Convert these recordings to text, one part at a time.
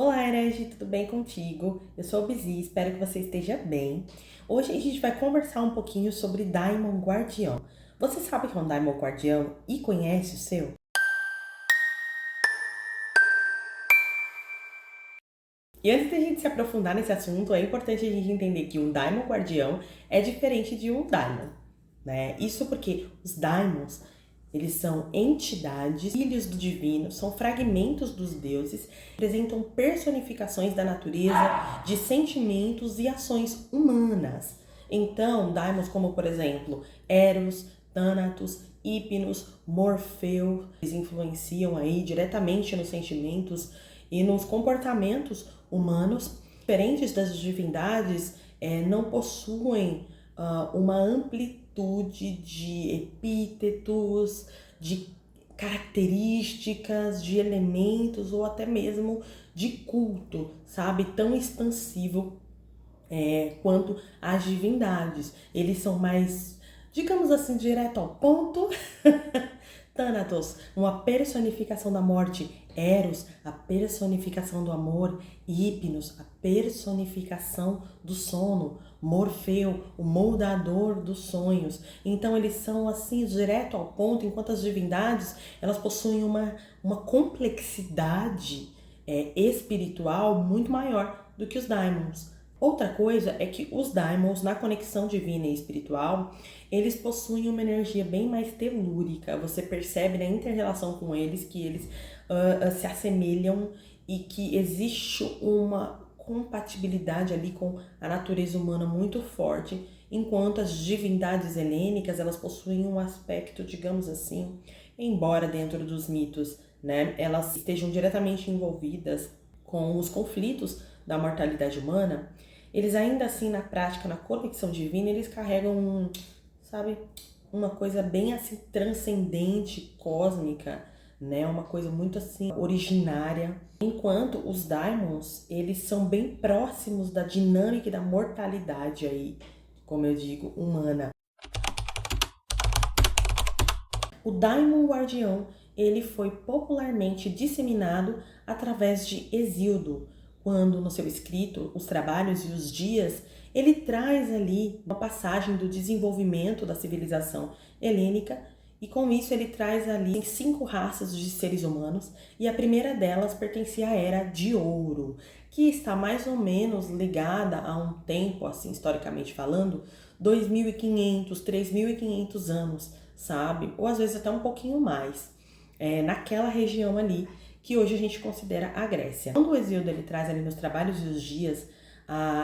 Olá, Herege, tudo bem contigo? Eu sou a Bizi, espero que você esteja bem. Hoje a gente vai conversar um pouquinho sobre Daimon Guardião. Você sabe o que é um Daimon Guardião e conhece o seu? E antes da gente se aprofundar nesse assunto, é importante a gente entender que um Daimon Guardião é diferente de um Daimon, né? Isso porque os Daimons, eles são entidades, filhos do divino, são fragmentos dos deuses, representam personificações da natureza, de sentimentos e ações humanas. Então, Daimons como, por exemplo, Eros, Thanatos, Hypnos, Morfeu, eles influenciam aí diretamente nos sentimentos e nos comportamentos humanos. Diferentes das divindades, não possuem uma amplitude de epítetos, de características, de elementos ou até mesmo de culto, sabe? Tão expansivo quanto as divindades. Eles são mais, digamos assim, direto ao ponto. Thanatos, uma personificação da morte. Eros, a personificação do amor. Hypnos, a personificação do sono. Morfeu, o moldador dos sonhos. Então eles são assim, direto ao ponto, enquanto as divindades, elas possuem uma complexidade espiritual muito maior do que os daimons. Outra coisa é que os daimons, na conexão divina e espiritual, eles possuem uma energia bem mais telúrica. Você percebe na inter-relação com eles que eles se assemelham e que existe uma compatibilidade ali com a natureza humana muito forte, enquanto as divindades helênicas, elas possuem um aspecto, digamos assim, embora dentro dos mitos, né, elas estejam diretamente envolvidas com os conflitos da mortalidade humana, eles ainda assim, na prática, na conexão divina, eles carregam, sabe, uma coisa bem assim transcendente, cósmica, né? Uma coisa muito assim originária. Enquanto os daimons, eles são bem próximos da dinâmica e da mortalidade aí, como eu digo, humana. O Daimon Guardião, ele foi popularmente disseminado através de Hesíodo, quando no seu escrito, Os Trabalhos e os Dias, ele traz ali uma passagem do desenvolvimento da civilização helênica e com isso ele traz ali 5 raças de seres humanos e a primeira delas pertencia à Era de Ouro, que está mais ou menos ligada a um tempo, assim, historicamente falando, 2.500, 3.500 anos, sabe? Ou às vezes até um pouquinho mais, naquela região ali que hoje a gente considera a Grécia. Quando o Hesíodo ele traz ali nos Trabalhos e os Dias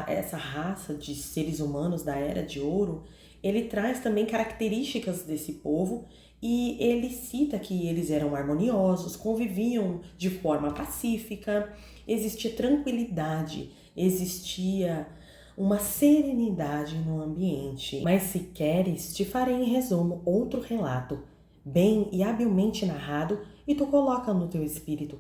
essa raça de seres humanos da Era de Ouro, ele traz também características desse povo e ele cita que eles eram harmoniosos, conviviam de forma pacífica, existia tranquilidade, existia uma serenidade no ambiente. Mas se queres, te farei em resumo outro relato, bem e habilmente narrado, e tu coloca no teu espírito.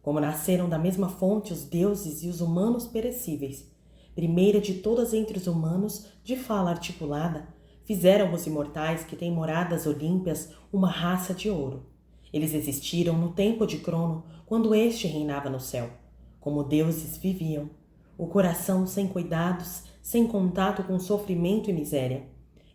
Como nasceram da mesma fonte os deuses e os humanos perecíveis, primeira de todas entre os humanos, de fala articulada, fizeram os imortais que têm moradas olímpias uma raça de ouro. Eles existiram no tempo de Crono, quando este reinava no céu. Como deuses viviam, o coração sem cuidados, sem contato com sofrimento e miséria.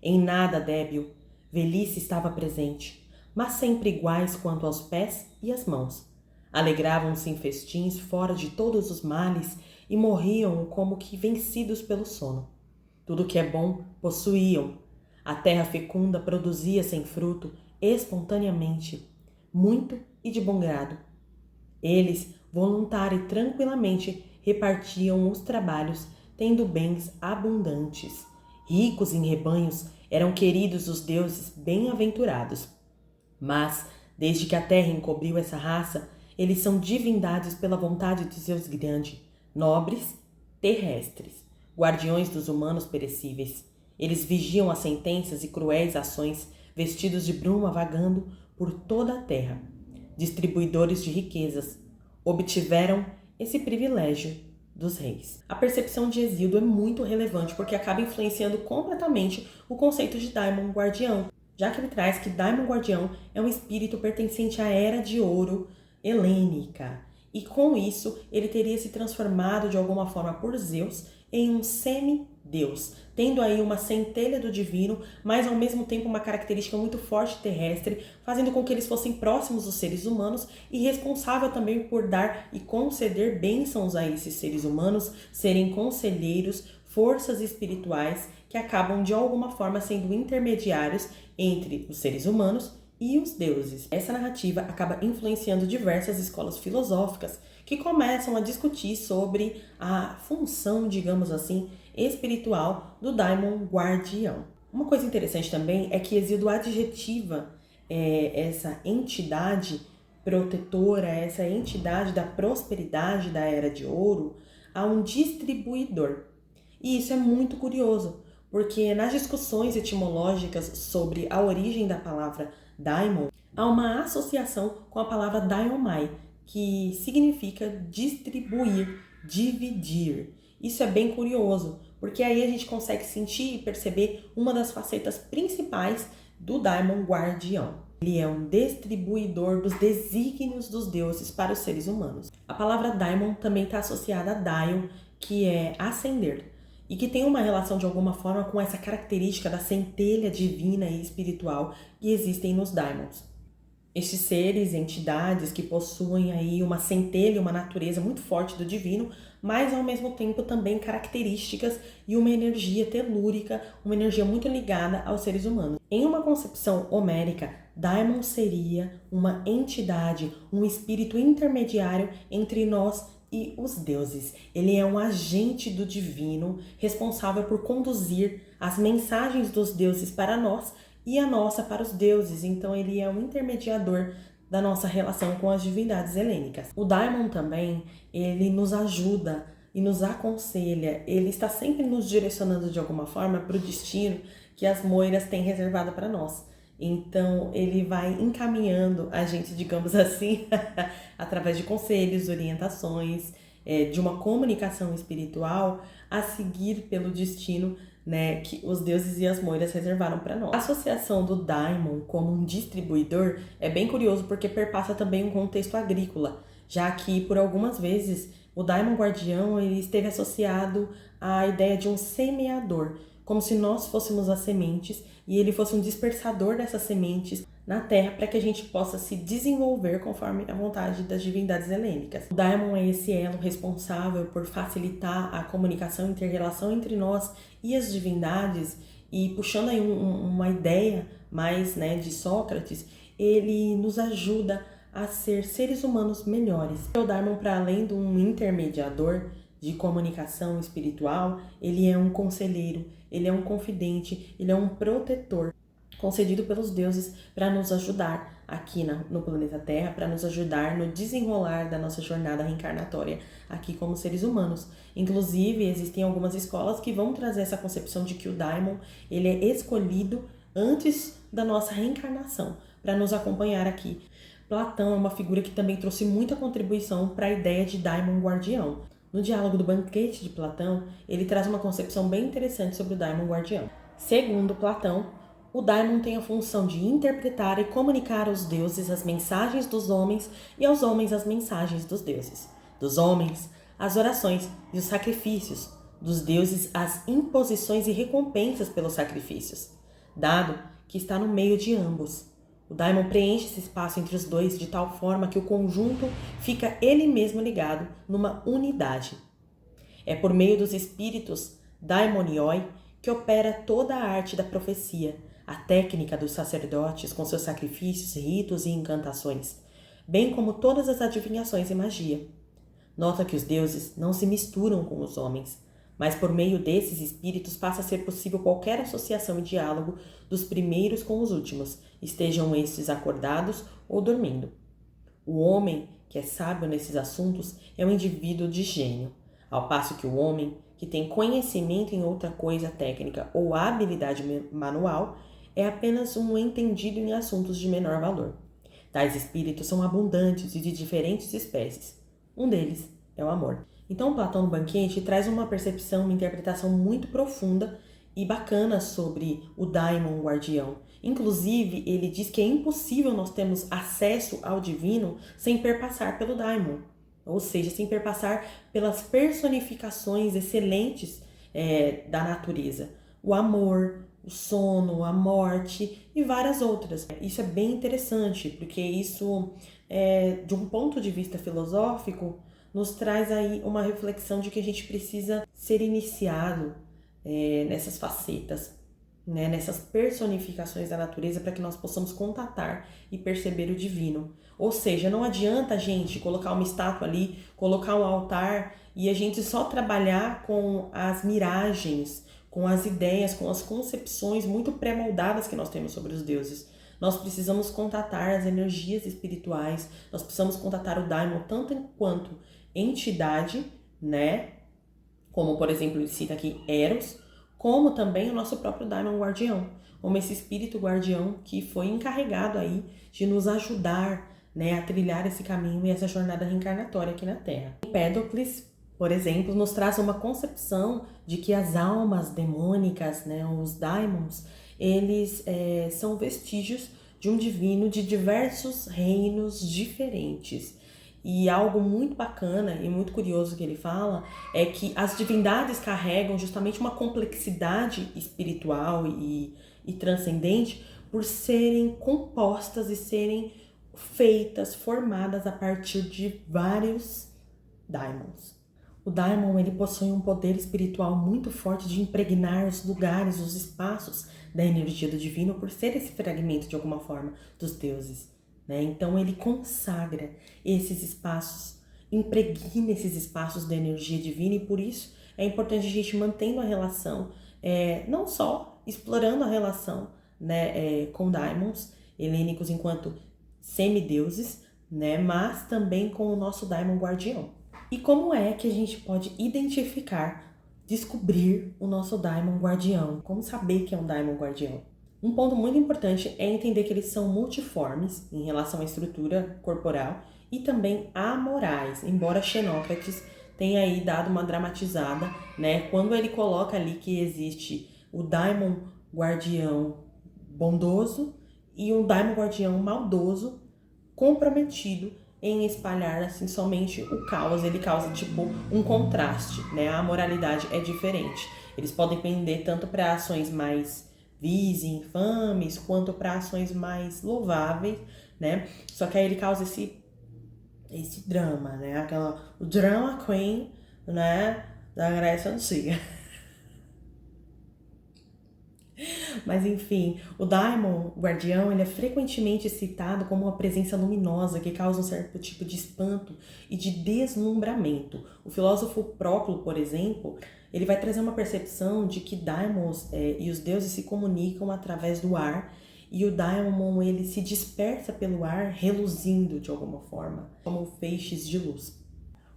Em nada débil, velhice estava presente, mas sempre iguais quanto aos pés e às mãos. Alegravam-se em festins fora de todos os males e morriam como que vencidos pelo sono. Tudo que é bom possuíam. A terra fecunda produzia sem fruto, espontaneamente, muito e de bom grado. Eles, voluntária e tranquilamente, repartiam os trabalhos, tendo bens abundantes. Ricos em rebanhos, eram queridos os deuses bem-aventurados. Mas, desde que a terra encobriu essa raça, eles são divindades pela vontade de Zeus grande, nobres, terrestres, guardiões dos humanos perecíveis. Eles vigiam as sentenças e cruéis ações, vestidos de bruma vagando por toda a terra. Distribuidores de riquezas, obtiveram esse privilégio dos reis. A percepção de Hesíodo é muito relevante porque acaba influenciando completamente o conceito de Daimon Guardião, já que ele traz que Daimon Guardião é um espírito pertencente à Era de Ouro helênica e com isso ele teria se transformado de alguma forma por Zeus em um semideus, tendo aí uma centelha do divino, mas ao mesmo tempo uma característica muito forte terrestre, fazendo com que eles fossem próximos dos seres humanos e responsável também por dar e conceder bênçãos a esses seres humanos, serem conselheiros, forças espirituais que acabam de alguma forma sendo intermediários entre os seres humanos e os deuses. Essa narrativa acaba influenciando diversas escolas filosóficas que começam a discutir sobre a função, digamos assim, espiritual do daimon guardião. Uma coisa interessante também é que Hesíodo adjetiva essa entidade protetora, essa entidade da prosperidade da Era de Ouro a um distribuidor. E isso é muito curioso, porque nas discussões etimológicas sobre a origem da palavra daimon, há uma associação com a palavra daimomai, que significa distribuir, dividir. Isso é bem curioso, porque aí a gente consegue sentir e perceber uma das facetas principais do daimon guardião. Ele é um distribuidor dos desígnios dos deuses para os seres humanos. A palavra daimon também está associada a daimon, que é ascender, e que tem uma relação de alguma forma com essa característica da centelha divina e espiritual que existem nos daimons. Estes seres, entidades que possuem aí uma centelha, uma natureza muito forte do divino, mas ao mesmo tempo também características e uma energia telúrica, uma energia muito ligada aos seres humanos. Em uma concepção homérica, daimon seria uma entidade, um espírito intermediário entre nós e os deuses. Ele é um agente do divino, responsável por conduzir as mensagens dos deuses para nós e a nossa para os deuses. Então ele é um intermediador da nossa relação com as divindades helênicas. O daimon também, ele nos ajuda e nos aconselha, ele está sempre nos direcionando de alguma forma para o destino que as moiras têm reservado para nós. Então, ele vai encaminhando a gente, digamos assim, através de conselhos, orientações, de uma comunicação espiritual, a seguir pelo destino, né, que os deuses e as moiras reservaram para nós. A associação do daimon como um distribuidor é bem curioso porque perpassa também um contexto agrícola, já que por algumas vezes o daimon guardião ele esteve associado à ideia de um semeador, como se nós fôssemos as sementes e ele fosse um dispersador dessas sementes na Terra para que a gente possa se desenvolver conforme a vontade das divindades helênicas. O daimon é esse elo responsável por facilitar a comunicação e inter-relação entre nós e as divindades, e puxando aí uma ideia mais, né, de Sócrates, ele nos ajuda a ser seres humanos melhores. O daimon, para além de um intermediador de comunicação espiritual, ele é um conselheiro, ele é um confidente, ele é um protetor concedido pelos deuses para nos ajudar aqui no planeta Terra, para nos ajudar no desenrolar da nossa jornada reencarnatória aqui como seres humanos. Inclusive, existem algumas escolas que vão trazer essa concepção de que o daimon ele é escolhido antes da nossa reencarnação para nos acompanhar aqui. Platão é uma figura que também trouxe muita contribuição para a ideia de daimon guardião. No diálogo do Banquete de Platão, ele traz uma concepção bem interessante sobre o daimon guardião. Segundo Platão, o daimon tem a função de interpretar e comunicar aos deuses as mensagens dos homens e aos homens as mensagens dos deuses. Dos homens, as orações e os sacrifícios. Dos deuses, as imposições e recompensas pelos sacrifícios. Dado que está no meio de ambos. O daimon preenche esse espaço entre os dois de tal forma que o conjunto fica ele mesmo ligado numa unidade. É por meio dos espíritos daimonioi que opera toda a arte da profecia, a técnica dos sacerdotes com seus sacrifícios, ritos e encantações, bem como todas as adivinhações e magia. Nota que os deuses não se misturam com os homens, mas por meio desses espíritos passa a ser possível qualquer associação e diálogo dos primeiros com os últimos, estejam estes acordados ou dormindo. O homem, que é sábio nesses assuntos, é um indivíduo de gênio, ao passo que o homem, que tem conhecimento em outra coisa técnica ou habilidade manual, é apenas um entendido em assuntos de menor valor. Tais espíritos são abundantes e de diferentes espécies. Um deles é o amor. Então, Platão no Banquete traz uma percepção, uma interpretação muito profunda e bacana sobre o daimon guardião. Inclusive, ele diz que é impossível nós termos acesso ao divino sem perpassar pelo daimon. ou seja, sem perpassar pelas personificações excelentes da natureza. O amor, o sono, a morte e várias outras. Isso é bem interessante, porque isso, de um ponto de vista filosófico, nos traz aí uma reflexão de que a gente precisa ser iniciado nessas facetas, né, nessas personificações da natureza, para que nós possamos contatar e perceber o divino. Ou seja, não adianta a gente colocar uma estátua ali, colocar um altar e a gente só trabalhar com as miragens, com as ideias, com as concepções muito pré-moldadas que nós temos sobre os deuses. Nós precisamos contatar as energias espirituais, nós precisamos contatar o Daimon tanto enquanto entidade, né? Como, por exemplo, ele cita aqui Eros, como também o nosso próprio Daimon guardião, como esse espírito guardião que foi encarregado aí de nos ajudar, né, a trilhar esse caminho e essa jornada reencarnatória aqui na Terra. Empédocles, por exemplo, nos traz uma concepção de que as almas demônicas, né, os daimons, eles são vestígios de um divino de diversos reinos diferentes. E algo muito bacana e muito curioso que ele fala é que as divindades carregam justamente uma complexidade espiritual e transcendente por serem compostas e serem feitas, formadas a partir de vários daimons. O daimon, ele possui um poder espiritual muito forte de impregnar os lugares, os espaços da energia do divino por ser esse fragmento de alguma forma dos deuses. Então ele consagra esses espaços, impregna esses espaços da energia divina, e por isso é importante a gente mantendo a relação, não só explorando a relação, né, com daimons helênicos enquanto semideuses, né, mas também com o nosso daimon guardião. E como é que a gente pode identificar, descobrir o nosso daimon guardião? Como saber que é um daimon guardião? Um ponto muito importante é entender que eles são multiformes em relação à estrutura corporal e também amorais, embora Xenócrates tenha aí dado uma dramatizada, né, quando ele coloca ali que existe o daimon guardião bondoso e um daimon guardião maldoso, comprometido em espalhar assim somente o caos. Ele causa tipo um contraste, né? A moralidade é diferente. Eles podem pender tanto para ações mais vis e infames, quanto para ações mais louváveis, né? Só que aí ele causa esse drama, né? O drama queen, né, da Grécia Antiga. Mas enfim, o daimon guardião, ele é frequentemente citado como uma presença luminosa que causa um certo tipo de espanto e de deslumbramento. O filósofo Próclo, por exemplo, ele vai trazer uma percepção de que daimons e os deuses se comunicam através do ar, e o daimon, ele se dispersa pelo ar reluzindo de alguma forma, como feixes de luz.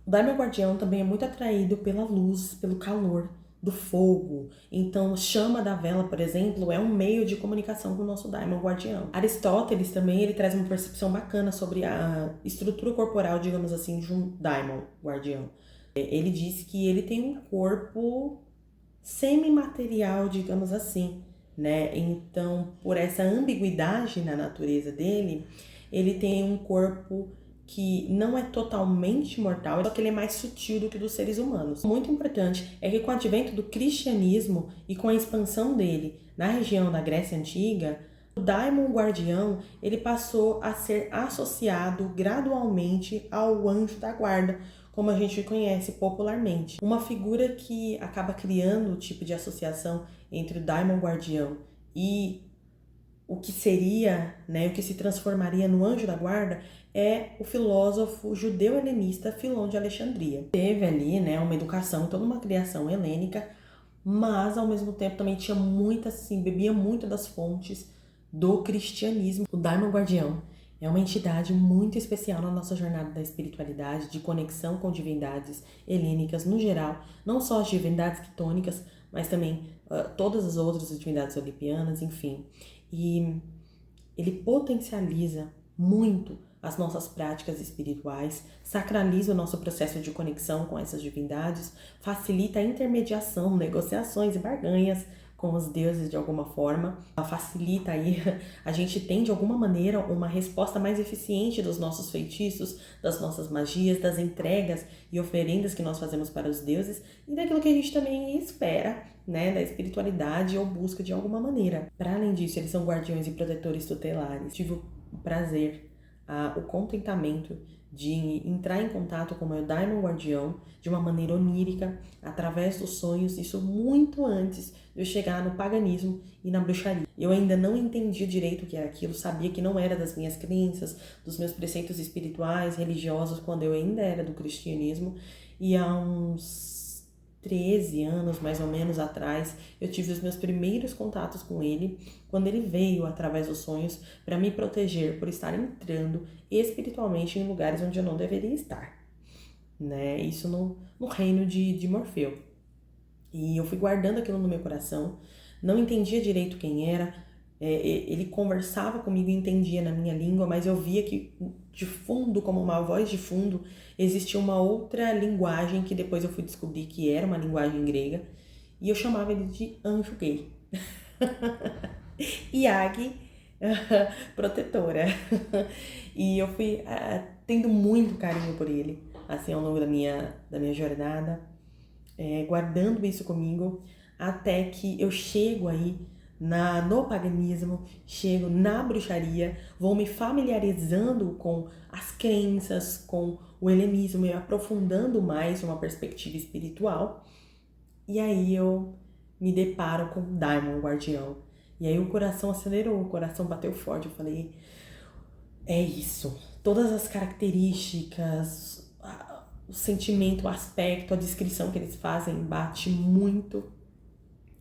O daimon guardião também é muito atraído pela luz, pelo calor do fogo. Então, chama da vela, por exemplo, é um meio de comunicação com o nosso daimon guardião. Aristóteles também, ele traz uma percepção bacana sobre a estrutura corporal, digamos assim, de um daimon guardião. Ele diz que ele tem um corpo semimaterial, digamos assim, né? Então, por essa ambiguidade na natureza dele, ele tem um corpo que não é totalmente mortal, só que ele é mais sutil do que o dos seres humanos. Muito importante é que com o advento do cristianismo e com a expansão dele na região da Grécia Antiga, o daimon guardião, ele passou a ser associado gradualmente ao anjo da guarda, como a gente conhece popularmente. Uma figura que acaba criando o tipo de associação entre o daimon guardião e o que seria, né, o que se transformaria no anjo da guarda, é o filósofo judeu-helenista Filon de Alexandria. Teve ali, né, uma educação, toda uma criação helênica, mas ao mesmo tempo também tinha muita, assim, bebia muito das fontes do cristianismo. O daimon guardião é uma entidade muito especial na nossa jornada da espiritualidade, de conexão com divindades helênicas no geral, não só as divindades quitônicas, mas também todas as outras divindades olimpianas, enfim. E ele potencializa muito as nossas práticas espirituais, sacraliza o nosso processo de conexão com essas divindades, facilita a intermediação, negociações e barganhas com os deuses de alguma forma. Ela facilita aí, a gente tem de alguma maneira uma resposta mais eficiente dos nossos feitiços, das nossas magias, das entregas e oferendas que nós fazemos para os deuses e daquilo que a gente também espera, né, da espiritualidade ou busca de alguma maneira. Para além disso, eles são guardiões e protetores tutelares. Tive o prazer, o contentamento de entrar em contato com o meu Daimon Guardião de uma maneira onírica, através dos sonhos, isso muito antes de eu chegar no paganismo e na bruxaria. Eu ainda não entendi direito o que era aquilo, sabia que não era das minhas crenças, dos meus preceitos espirituais, religiosos, quando eu ainda era do cristianismo, e há uns 13 anos, mais ou menos, atrás, eu tive os meus primeiros contatos com ele, quando ele veio, através dos sonhos, para me proteger por estar entrando espiritualmente em lugares onde eu não deveria estar, né? Isso no reino de Morfeu. E eu fui guardando aquilo no meu coração, não entendia direito quem era, ele conversava comigo e entendia na minha língua, mas eu via que de fundo, como uma voz de fundo, existia uma outra linguagem que depois eu fui descobrir que era uma linguagem grega, e eu chamava ele de anjo gay. Yagi, protetora. E eu fui tendo muito carinho por ele, assim, ao longo da minha jornada, guardando isso comigo, até que eu chego aí no paganismo, chego na bruxaria, vou me familiarizando com as crenças, com o helenismo, e aprofundando mais uma perspectiva espiritual, e aí eu me deparo com o Daimon Guardião. E aí o coração acelerou, o coração bateu forte, eu falei, é isso, todas as características, o sentimento, o aspecto, a descrição que eles fazem bate muito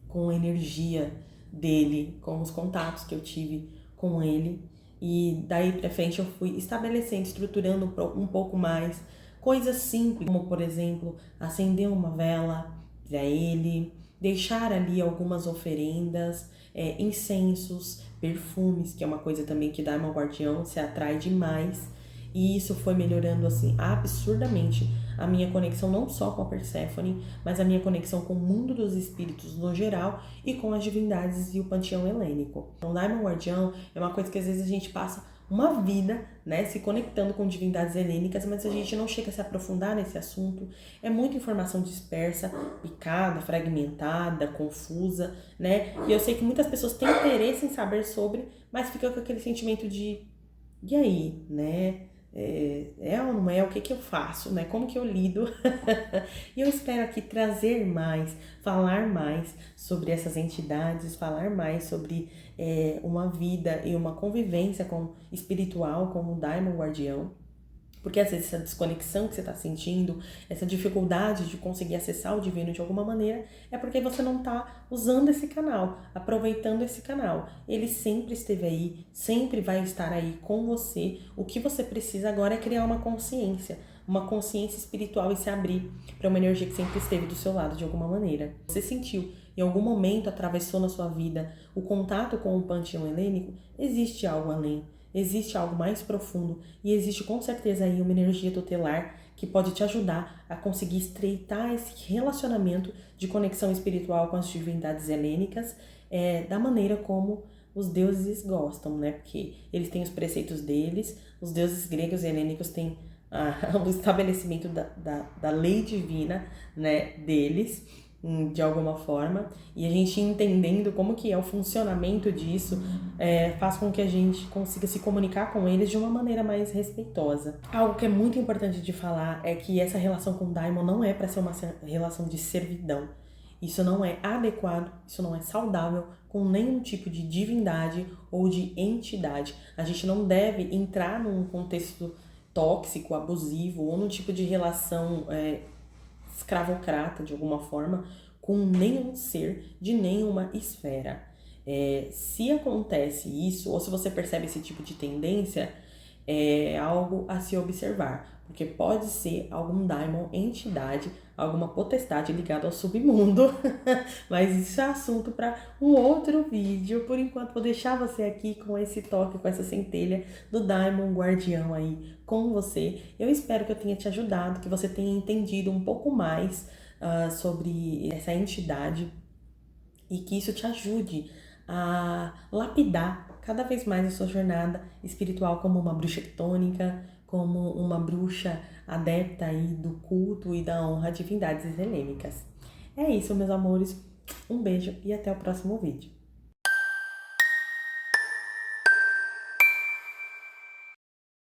com a energia dele, com os contatos que eu tive com ele. E daí pra frente eu fui estabelecendo, estruturando um pouco mais coisas simples, como por exemplo, acender uma vela para ele, deixar ali algumas oferendas, incensos, perfumes, que é uma coisa também que dá uma guardião, se atrai demais. E isso foi melhorando assim absurdamente a minha conexão não só com a Perséfone, mas a minha conexão com o mundo dos espíritos no geral e com as divindades e o panteão helênico. Então, o Daimon Guardião é uma coisa que às vezes a gente passa uma vida, né, se conectando com divindades helênicas, mas a gente não chega a se aprofundar nesse assunto. É muita informação dispersa, picada, fragmentada, confusa, né? E eu sei que muitas pessoas têm interesse em saber sobre, mas fica com aquele sentimento de e aí, né? Ou não é? O que eu faço, né? Como que eu lido? E eu espero aqui trazer mais, falar mais sobre essas entidades, falar mais sobre uma vida e uma convivência espiritual com o Daimon Guardião. Porque às vezes essa desconexão que você está sentindo, essa dificuldade de conseguir acessar o divino de alguma maneira, é porque você não está usando esse canal, aproveitando esse canal. Ele sempre esteve aí, sempre vai estar aí com você. O que você precisa agora é criar uma consciência espiritual e se abrir para uma energia que sempre esteve do seu lado de alguma maneira. Você sentiu, em algum momento atravessou na sua vida o contato com o panteão helênico, existe algo além. Existe algo mais profundo e existe com certeza aí uma energia tutelar que pode te ajudar a conseguir estreitar esse relacionamento de conexão espiritual com as divindades helênicas da maneira como os deuses gostam, né? Porque eles têm os preceitos deles, os deuses gregos e helênicos têm o estabelecimento da lei divina, né, deles, de alguma forma, e a gente entendendo como que é o funcionamento disso, faz com que a gente consiga se comunicar com eles de uma maneira mais respeitosa. Algo que é muito importante de falar é que essa relação com o Daimon não é para ser uma relação de servidão. Isso não é adequado, isso não é saudável com nenhum tipo de divindade ou de entidade. A gente não deve entrar num contexto tóxico, abusivo ou num tipo de relação escravocrata de alguma forma com nenhum ser de nenhuma esfera. Se acontece isso, ou se você percebe esse tipo de tendência, é algo a se observar, porque pode ser algum daimon, entidade, alguma potestade ligada ao submundo, mas isso é assunto para um outro vídeo. Por enquanto vou deixar você aqui com esse toque, com essa centelha do Daimon Guardião aí com você. Eu espero que eu tenha te ajudado, que você tenha entendido um pouco mais sobre essa entidade e que isso te ajude a lapidar cada vez mais a sua jornada espiritual como uma bruxa tônica, como uma bruxa adepta aí do culto e da honra a divindades helênicas. É isso, meus amores. Um beijo e até o próximo vídeo.